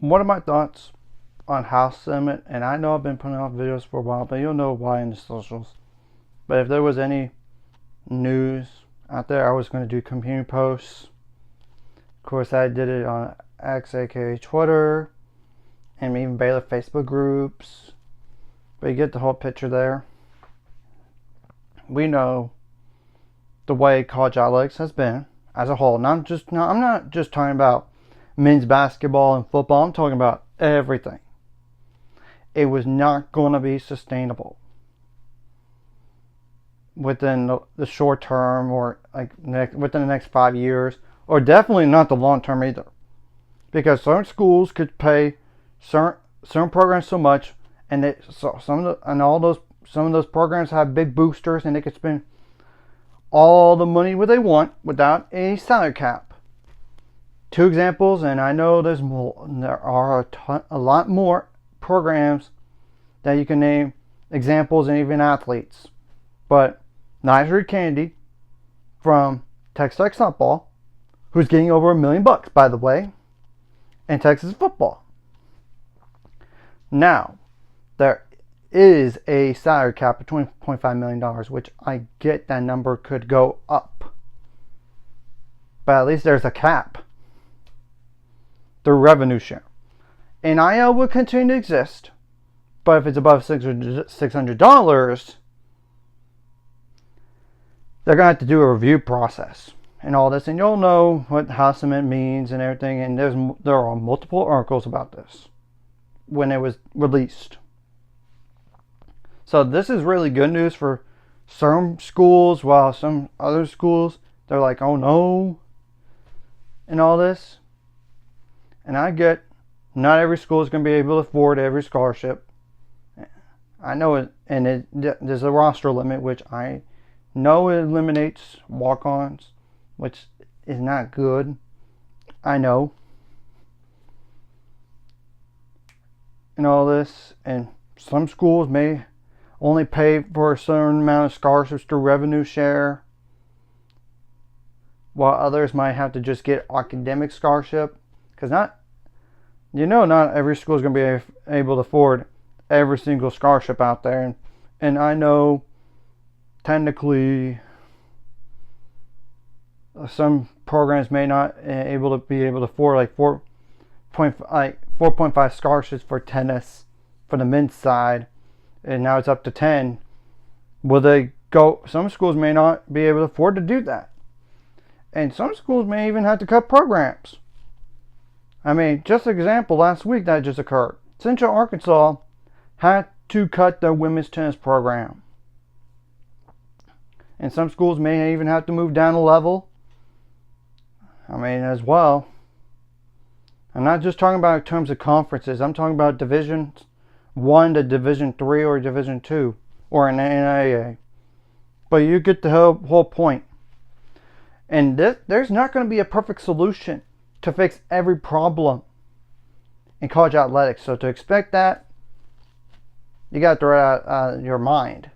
What are my thoughts on House Summit? And I know I've been putting out videos for a while, but you'll know why in the socials. But if there was any news out there, I was going to do community posts. Of course, I did it on X, aka Twitter, and even Baylor Facebook groups. But you get the whole picture there. We know the way college athletics has been as a whole. I'm not just talking about men's basketball and football. I'm talking about everything. It was not going to be sustainable within the short term, or within the next 5 years, or definitely not the long term either, because certain schools could pay certain programs so much, and some of those programs have big boosters, and they could spend all the money they want without a salary cap. Two examples, and I know there are a lot more programs that you can name examples, and even athletes. But Nyjah Kennedy from Texas Tech softball, who's getting over $1 million, by the way, and Texas football. Now, there is a salary cap of $20.5 million, which I get that number could go up. But at least there's a cap. The revenue share. NIL will continue to exist, but if it's above $600, they're going to have to do a review process and all this. And you'll know what House Summit means and everything. And there are multiple articles about this when it was released. So this is really good news for some schools, while some other schools, they're like, oh no, and all this. And I get not every school is going to be able to afford every scholarship. I know it, and there's a roster limit, which I know it eliminates walk-ons, which is not good. I know. And all this, and some schools may only pay for a certain amount of scholarships through revenue share, while others might have to just get academic scholarship, because not every school is going to be able to afford every single scholarship out there. And I know technically some programs may not be able to afford like 4.5 scholarships for tennis for the men's side, and now it's up to 10. Will they go? Some schools may not be able to afford to do that, and some schools may even have to cut programs. I mean, just an example, last week that just occurred. Central Arkansas had to cut their women's tennis program. And some schools may even have to move down a level. I mean, as well. I'm not just talking about in terms of conferences. I'm talking about Division 1 to Division 3 or Division 2 or an NAIA. But you get the whole point. And there's not going to be a perfect solution to fix every problem in college athletics. So to expect that, you got to throw it out of your mind.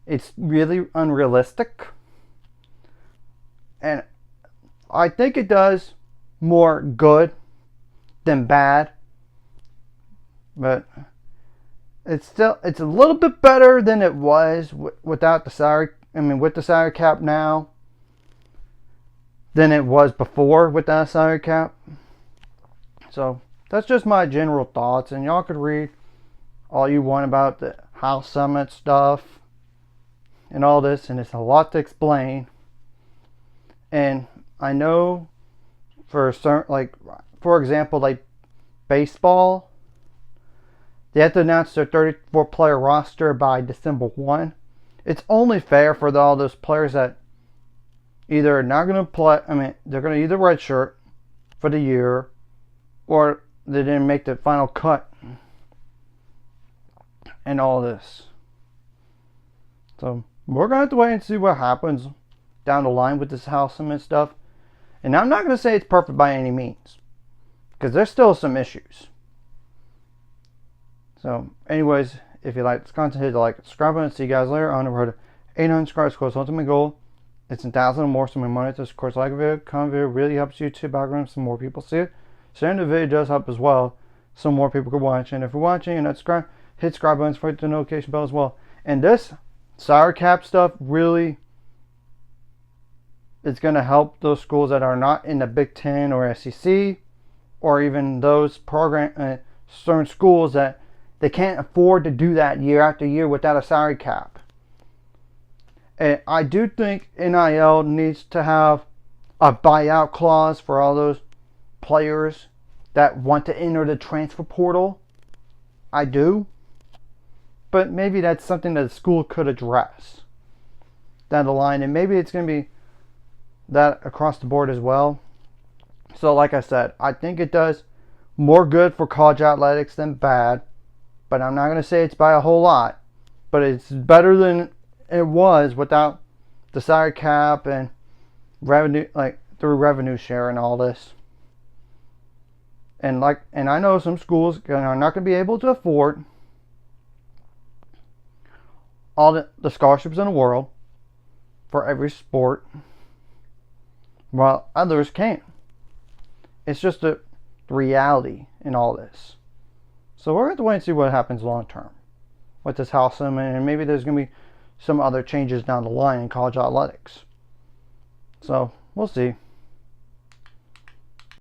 It's really unrealistic. And I think it does more good than bad. But it's a little bit better than it was without the salary. I mean, with the salary cap now, than it was before without a salary cap. So that's just my general thoughts, and y'all could read all you want about the House Summit stuff and all this, and it's a lot to explain. And I know for certain, like for example, like baseball, they have to announce their 34 player roster by December 1. It's only fair for all those players that either are not going to play. I mean, they're going to either redshirt for the year, or they didn't make the final cut, and all this. So we're going to have to wait and see what happens down the line with this House Summit stuff. And I'm not going to say it's perfect by any means, because there's still some issues. So anyways, if you like this content, hit the like, subscribe button. See you guys later on the road to 800 subscribers. Of course, ultimate goal. It's 1,000 or more, so my money to, of course, like a video, comment video really helps YouTube algorithm so more people see it. sharing the video does help as well, so more people can watch. And if you're watching and not subscribe, hit subscribe buttons, hit the notification bell as well. And this salary cap stuff really is going to help those schools that are not in the Big Ten or SEC, or even those certain schools that they can't afford to do that year after year without a salary cap. And I do think NIL needs to have a buyout clause for all those players that want to enter the transfer portal. I do. But maybe that's something that the school could address down the line. And maybe it's going to be that across the board as well. So like I said, I think it does more good for college athletics than bad. But I'm not going to say it's by a whole lot. But it's better than it was without the salary cap and revenue, like through revenue share and all this. And I know some schools are not going to be able to afford all the scholarships in the world for every sport, while others can't. It's just the reality in all this. So we're going to wait and see what happens long term with this House Amendment, and maybe there's going to be some other changes down the line in college athletics. So we'll see.